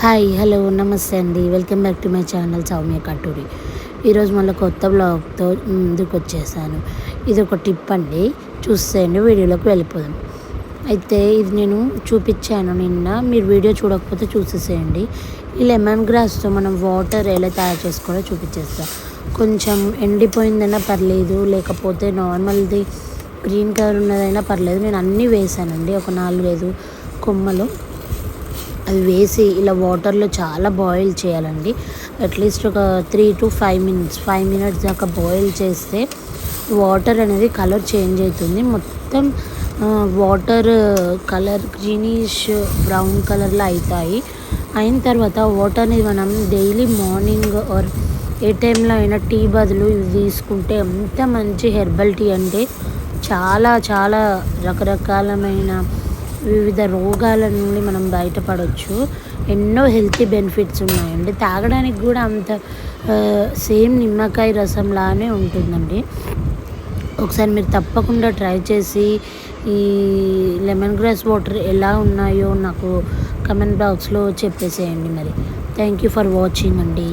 Hi hello నమస్తే అండి. Welcome back to my channel Soumya Katuri. ఈరోజు మళ్ళీ కొత్త బ్లాగ్తో ముందుకు వచ్చేసాను. ఇది ఒక టిప్ అండి, చూసేయండి. వీడియోలోకి వెళ్ళిపోదాం. అయితే ఇది నేను చూపించాను నిన్న, మీరు వీడియో చూడకపోతే చూసేసేయండి. ఈ లెమన్ గ్రాస్తో మనం వాటర్ ఎలా తయారు చేసుకోవాలో చూపించేస్తాను. కొంచెం ఎండిపోయిందైనా పర్లేదు, లేకపోతే నార్మల్ది గ్రీన్ కలర్ ఉన్నదైనా పర్లేదు. నేను అన్నీ వేసానండి, ఒక 4-5 కొమ్మలు అవి వేసి ఇలా వాటర్లో చాలా బాయిల్ చేయాలండి. అట్లీస్ట్ ఒక 3 to 5 minutes 5 minutes దాకా బాయిల్ చేస్తే వాటర్ అనేది కలర్ చేంజ్ అవుతుంది. మొత్తం వాటర్ కలర్ గ్రీనిష్ బ్రౌన్ కలర్లో అవుతాయి. అయిన తర్వాత వాటర్ని మనం డైలీ మార్నింగ్ ఆర్ ఏ టైంలో అయినా టీ బదులు ఇవి తీసుకుంటే ఎంత మంచి హెర్బల్ టీ అంటే చాలా చాలా రకరకాలమైన వివిధ రోగాల నుండి మనం బయటపడవచ్చు. ఎన్నో హెల్తీ బెనిఫిట్స్ ఉన్నాయండి. తాగడానికి కూడా అంత సేమ్ నిమ్మకాయ రసంలానే ఉంటుందండి. ఒకసారి మీరు తప్పకుండా ట్రై చేసి ఈ లెమన్ గ్రాస్ వాటర్ ఎలా ఉన్నాయో నాకు కమెంట్ బాక్స్లో చెప్పేసేయండి. మరి థ్యాంక్ యూ ఫర్ వాచింగ్ అండి.